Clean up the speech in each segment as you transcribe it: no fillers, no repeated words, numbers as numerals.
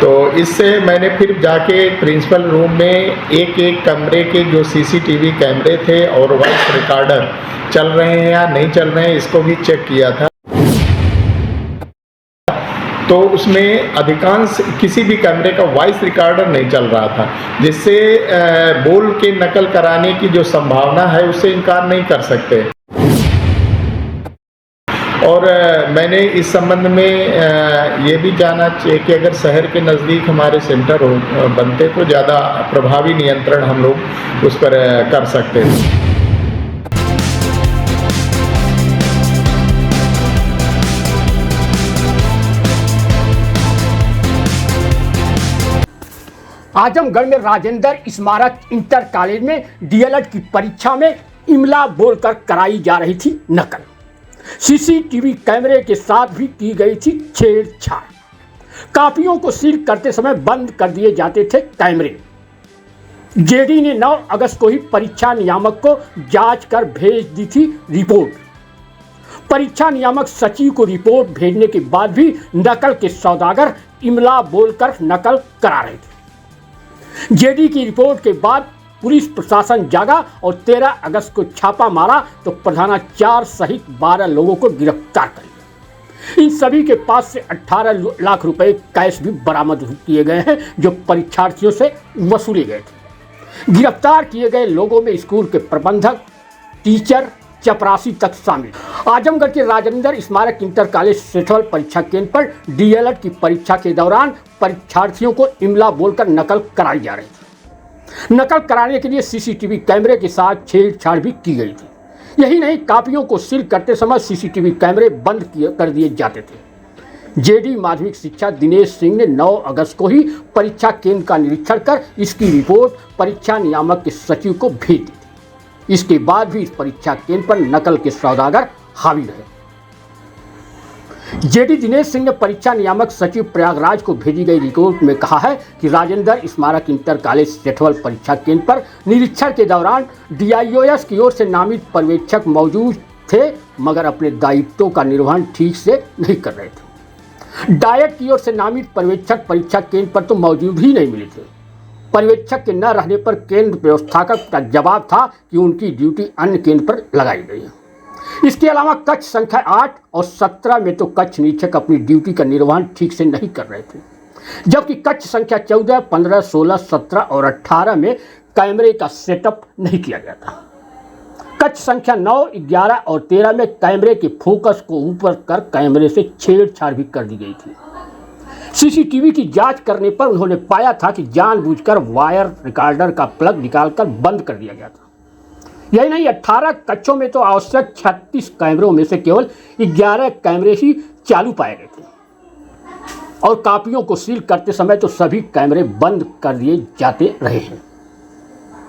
तो इससे मैंने फिर जाके प्रिंसिपल रूम में एक एक कमरे के जो सीसीटीवी कैमरे थे और वॉइस रिकॉर्डर चल रहे हैं या नहीं चल रहे हैं इसको भी चेक किया था। तो उसमें अधिकांश किसी भी कैमरे का वॉइस रिकॉर्डर नहीं चल रहा था, जिससे बोल के नकल कराने की जो संभावना है उससे इनकार नहीं कर सकते। और मैंने इस संबंध में ये भी जाना चाहिए कि अगर शहर के नज़दीक हमारे सेंटर बनते तो ज़्यादा प्रभावी नियंत्रण हम लोग उस पर कर सकते थे। आजमगढ़ में राजेंद्र स्मारक इंटर कॉलेज में डीएलएड की परीक्षा में इमला बोलकर कराई जा रही थी नकल। सीसीटीवी कैमरे के साथ भी की गई थी छेड़छाड़। कापियों को सील करते समय बंद कर दिए जाते थे कैमरे। जेडी ने 9 अगस्त को ही परीक्षा नियामक को जांच कर भेज दी थी रिपोर्ट। परीक्षा नियामक सचिव को रिपोर्ट भेजने के बाद भी नकल के सौदागर इमला बोलकर नकल करा रहे थे। जेडी की रिपोर्ट के बाद पुलिस प्रशासन जागा और 13 अगस्त को छापा मारा तो प्रधानाचार्य सहित 12 लोगों को गिरफ्तार कर लिया। इन सभी के पास से 18 लाख रुपए कैश भी बरामद किए गए हैं जो परीक्षार्थियों से वसूले गए थे। गिरफ्तार किए गए लोगों में स्कूल के प्रबंधक, टीचर, चपरासी तक शामिल। आजमगढ़ के राजेंद्र स्मारक इंटर कॉलेज सेठवल परीक्षा केंद्र पर डीएलएड की परीक्षा के दौरान परीक्षार्थियों को इमला बोलकर नकल कराई जा रही थी। नकल कराने के लिए सीसीटीवी कैमरे के साथ छेड़छाड़ भी की गई थी। यही नहीं, कापियों को सील करते समय सीसीटीवी कैमरे बंद कर दिए जाते थे। जेडी माध्यमिक शिक्षा दिनेश सिंह ने 9 अगस्त को ही परीक्षा केंद्र का निरीक्षण कर इसकी रिपोर्ट परीक्षा नियामक के सचिव को भेज दी। इसके बाद भी इस परीक्षा केंद्र पर नकल के सौदागर हावी रहे। जेडी दिनेश सिंह ने परीक्षा नियामक सचिव प्रयागराज को भेजी गई रिपोर्ट में कहा है कि राजेंद्र स्मारक इंटर कॉलेज सेठवल परीक्षा केंद्र पर निरीक्षण के दौरान डीआईओएस की ओर से नामित पर्यवेक्षक मौजूद थे, मगर अपने दायित्वों का निर्वहन ठीक से नहीं कर रहे थे। डायट की ओर से नामित पर्यवेक्षक परीक्षा केंद्र पर तो मौजूद ही नहीं मिले थे। पर्यवेक्षक के न रहने पर केंद्र व्यवस्थापक का जवाब था कि उनकी ड्यूटी अन्य केंद्र पर लगाई गई है। इसके अलावा कक्ष संख्या 8 और 17 में तो कक्ष निरीक्षक अपनी ड्यूटी का निर्वहन ठीक से नहीं कर रहे थे, जबकि कक्ष संख्या 14, 15, 16, 17 और 18 में कैमरे का सेटअप नहीं किया गया था। कक्ष संख्या 9, 11 और 13 में कैमरे के फोकस को ऊपर कर कैमरे से छेड़छाड़ भी कर दी गई थी। सीसीटीवी की जांच करने पर उन्होंने पाया था कि जानबूझकर वायर रिकॉर्डर का प्लग निकालकर बंद कर दिया गया था। यही नहीं, 18 कक्षों में तो आवश्यक 36 कैमरों में से केवल 11 कैमरे ही चालू पाए गए थे और कापियों को सील करते समय तो सभी कैमरे बंद कर दिए जाते रहे हैं।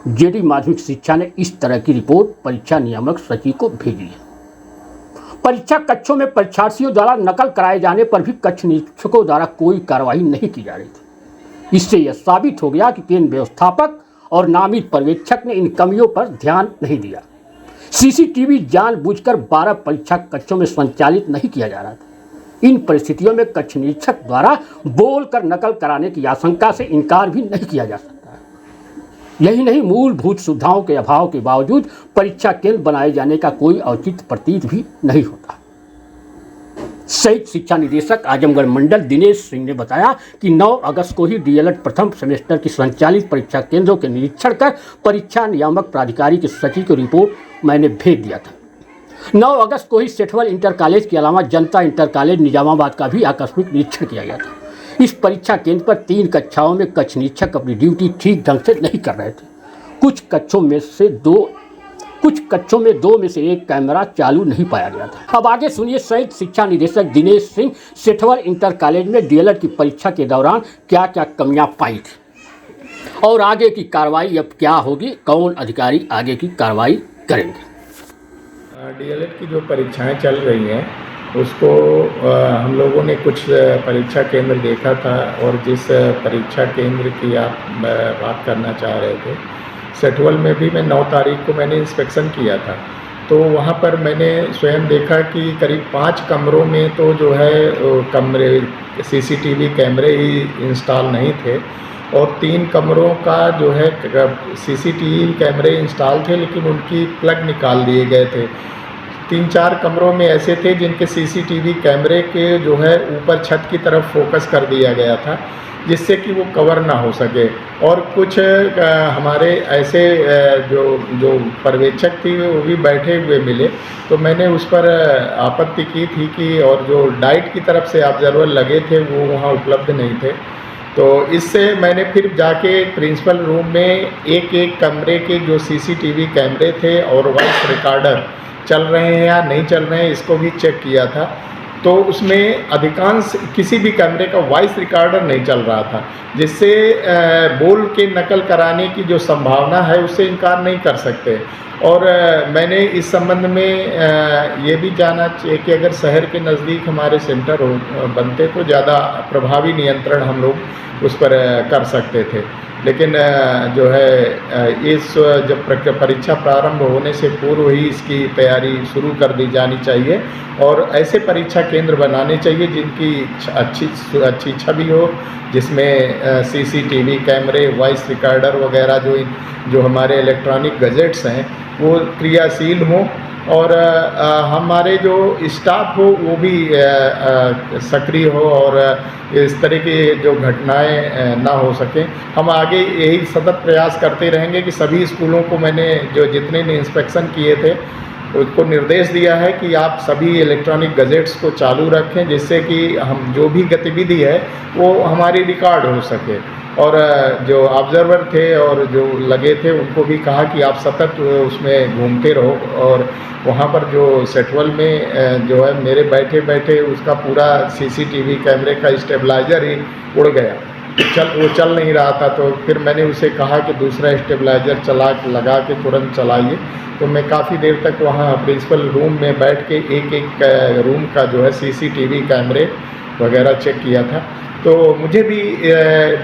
जेडी माध्यमिक शिक्षा ने इस तरह की रिपोर्ट परीक्षा नियामक सचिव को भेजी है। परीक्षा कक्षों में परीक्षार्थियों द्वारा नकल कराए जाने पर भी कक्ष निरीक्षकों द्वारा कोई कार्रवाई नहीं की जा रही थी। इससे यह साबित हो गया कि केंद्र व्यवस्थापक और नामित पर्यवेक्षक ने इन कमियों पर ध्यान नहीं दिया। सीसीटीवी जानबूझकर 12 परीक्षा कक्षों में संचालित नहीं किया जा रहा था। इन परिस्थितियों में कक्ष निरीक्षक द्वारा बोलकर नकल कराने की आशंका से इनकार भी नहीं किया जा सकता। यही नहीं, मूलभूत सुविधाओं के अभाव के बावजूद परीक्षा केंद्र बनाए जाने का कोई औचित्य प्रतीत भी नहीं होता। संयुक्त शिक्षा निदेशक आजमगढ़ मंडल दिनेश सिंह ने बताया कि 9 अगस्त को ही डीएलएड प्रथम सेमेस्टर की संचालित परीक्षा केंद्रों के निरीक्षण कर परीक्षा नियामक प्राधिकारी के सचिव को रिपोर्ट मैंने भेज दिया था। 9 अगस्त को ही सेठवल इंटर कॉलेज के अलावा जनता इंटर कॉलेज निजामाबाद का भी आकस्मिक निरीक्षण किया गया था। इस परीक्षा केंद्र पर 3 कक्षाओं में कक्ष निरीक्षक अपनी ड्यूटी ठीक ढंग से नहीं कर रहे थे। कुछ कक्षों में 2 में से 1 कैमरा चालू नहीं पाया गया था। अब आगे सुनिए संयुक्त शिक्षा निदेशक दिनेश सिंह सेठवल इंटर कॉलेज में डीएलएड की परीक्षा के दौरान क्या क्या कमियां पाई थी और आगे की कार्रवाई अब क्या होगी, कौन अधिकारी आगे की कार्रवाई करेंगे। डीएलएड की जो परीक्षाएं चल रही हैं उसको हम लोगों ने कुछ परीक्षा केंद्र देखा था और जिस परीक्षा केंद्र की आप बात करना चाह रहे थे सेठवल में भी मैं 9 तारीख को मैंने इंस्पेक्शन किया था। तो वहाँ पर मैंने स्वयं देखा कि करीब 5 कमरों में तो जो है कमरे सीसीटीवी कैमरे ही इंस्टॉल नहीं थे, और 3 कमरों का जो है सीसीटीवी कैमरे इंस्टॉल थे, लेकिन उनकी प्लग निकाल दिए गए थे। 3-4 कमरों में ऐसे थे जिनके सीसीटीवी कैमरे के जो है ऊपर छत की तरफ फोकस कर दिया गया था, जिससे कि वो कवर ना हो सके। और कुछ हमारे ऐसे जो पर्यवेक्षक थी वो भी बैठे हुए मिले, तो मैंने उस पर आपत्ति की थी कि और जो डाइट की तरफ से ऑब्जर्वर लगे थे वो वहाँ उपलब्ध नहीं थे। तो इससे मैंने फिर जाके प्रिंसिपल रूम में एक कमरे के जो सीसीटीवी कैमरे थे और वॉइस रिकॉर्डर चल रहे हैं या नहीं चल रहे हैं इसको भी चेक किया था। तो उसमें अधिकांश किसी भी कैमरे का वॉइस रिकॉर्डर नहीं चल रहा था, जिससे बोल के नकल कराने की जो संभावना है उससे इनकार नहीं कर सकते। और मैंने इस संबंध में ये भी जाना चाहिए कि अगर शहर के नज़दीक हमारे सेंटर बनते तो ज़्यादा प्रभावी नियंत्रण हम लोग उस पर कर सकते थे। लेकिन जो है इस जब परीक्षा प्रारंभ होने से पूर्व ही इसकी तैयारी शुरू कर दी जानी चाहिए, और ऐसे परीक्षा केंद्र बनाने चाहिए जिनकी अच्छी छवि हो, जिसमें सीसीटीवी कैमरे, वॉइस रिकॉर्डर वगैरह जो हमारे इलेक्ट्रॉनिक गैजेट्स हैं वो क्रियाशील हों, और हमारे जो स्टाफ हो वो भी सक्रिय हो, और इस तरह की जो घटनाएं ना हो सकें। हम आगे यही सतत प्रयास करते रहेंगे कि सभी स्कूलों को मैंने जितने ने इंस्पेक्शन किए थे उसको निर्देश दिया है कि आप सभी इलेक्ट्रॉनिक गैजेट्स को चालू रखें, जिससे कि हम जो भी गतिविधि है वो हमारी रिकॉर्ड हो सके। और जो ऑब्जर्वर थे और जो लगे थे उनको भी कहा कि आप सतत उसमें घूमते रहो, और वहाँ पर जो सेटवल में जो है मेरे बैठे बैठे उसका पूरा सीसीटीवी कैमरे का स्टेबलाइजर ही उड़ गया, वो चल नहीं रहा था। तो फिर मैंने उसे कहा कि दूसरा स्टेबलाइजर लगा के तुरंत चलाइए। तो मैं काफ़ी देर तक वहाँ प्रिंसिपल रूम में बैठ के एक रूम का जो है सीसीटीवी कैमरे वगैरह चेक किया था। तो मुझे भी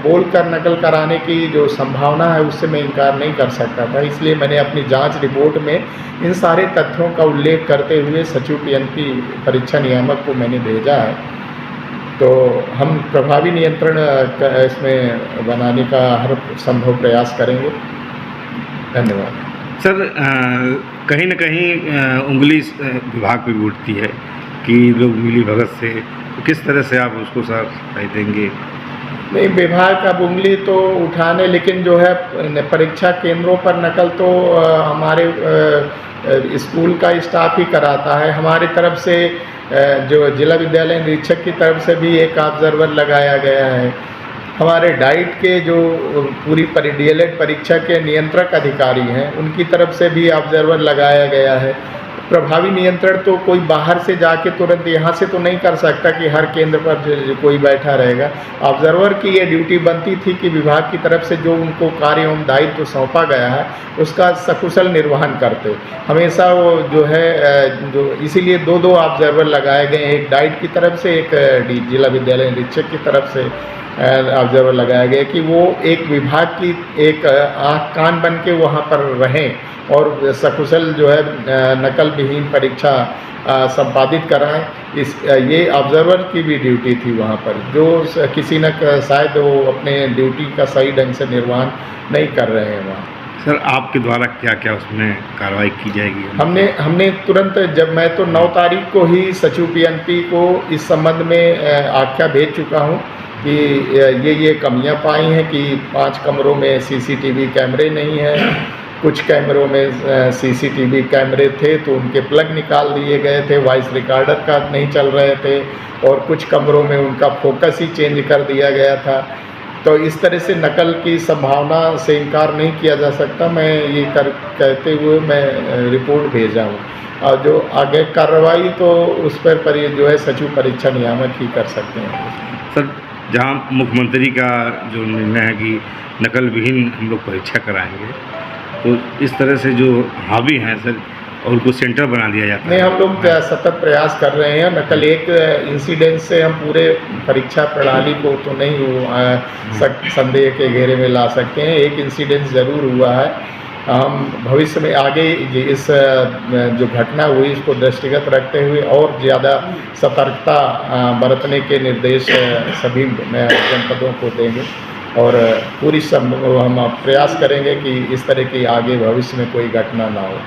बोल कर नकल कराने की जो संभावना है उससे मैं इनकार नहीं कर सकता था, इसलिए मैंने अपनी जांच रिपोर्ट में इन सारे तथ्यों का उल्लेख करते हुए सचिव पीएनपी परीक्षा नियामक को मैंने भेजा है। तो हम प्रभावी नियंत्रण इसमें बनाने का हर संभव प्रयास करेंगे। धन्यवाद। सर, कहीं न कहीं उंगली विभाग पे भी उठती है कि लोग मिली भगत से, तो किस तरह से आप उसको सर राय देंगे? नहीं, विभाग अब उंगली तो उठाने, लेकिन जो है परीक्षा केंद्रों पर नकल तो हमारे स्कूल का स्टाफ ही कराता है। हमारी तरफ से जो जिला विद्यालय निरीक्षक की तरफ से भी एक ऑब्जर्वर लगाया गया है। हमारे डाइट के जो पूरी डीएलएड परीक्षा के नियंत्रक अधिकारी हैं उनकी तरफ से भी ऑब्जर्वर लगाया गया है। प्रभावी नियंत्रण तो कोई बाहर से जाके तुरंत यहाँ से तो नहीं कर सकता कि हर केंद्र पर कोई बैठा रहेगा। ऑब्जर्वर की ये ड्यूटी बनती थी कि विभाग की तरफ से जो उनको कार्य एवं दायित्व सौंपा गया है उसका सकुशल निर्वहन करते हमेशा वो जो है जो इसीलिए दो ऑब्जर्वर लगाए गए, एक डाइट की तरफ से, एक जिला विद्यालय निरीक्षक की तरफ से ऑब्जर्वर लगाया गया कि वो एक विभाग की एक आँख कान बन के वहाँ पर रहें और सकुशल जो है नकल विहीन परीक्षा संपादित कराएं। ये ऑब्जर्वर की भी ड्यूटी थी वहाँ पर, जो किसी न शायद वो अपने ड्यूटी का सही ढंग से निर्वहन नहीं कर रहे हैं वहाँ। सर, आपके द्वारा क्या क्या उसमें कार्रवाई की जाएगी? हमने तुरंत, जब मैं तो 9 तारीख को ही सचिव पीएनपी को इस संबंध में आख्या भेज चुका हूँ कि ये कमियां पाई हैं कि 5 कमरों में सीसीटीवी कैमरे नहीं हैं, कुछ कैमरों में सीसीटीवी कैमरे थे तो उनके प्लग निकाल दिए गए थे, वॉइस रिकॉर्डर का नहीं चल रहे थे, और कुछ कमरों में उनका फोकस ही चेंज कर दिया गया था। तो इस तरह से नकल की संभावना से इनकार नहीं किया जा सकता। मैं ये कहते हुए मैं रिपोर्ट भेजा हूँ, और जो आगे कार्रवाई तो उस पर जो है सचिव परीक्षा नियामक ही कर सकते हैं। सर, जहाँ मुख्यमंत्री का जो निर्णय है कि नकल विहीन हम लोग परीक्षा कराएंगे, तो इस तरह से जो हावी हैं सर, और उनको सेंटर बना दिया जाता है। नहीं, हम लोग सतत प्रयास कर रहे हैं। नकल एक इंसिडेंट से हम पूरे परीक्षा प्रणाली को तो नहीं संदेह के घेरे में ला सकते हैं। एक इंसिडेंट ज़रूर हुआ है हम भविष्य में आगे इस जो घटना हुई इसको दृष्टिगत रखते हुए और ज़्यादा सतर्कता बरतने के निर्देश सभी जनपदों को देंगे और पूरी हम प्रयास करेंगे कि इस तरह की आगे भविष्य में कोई घटना ना हो।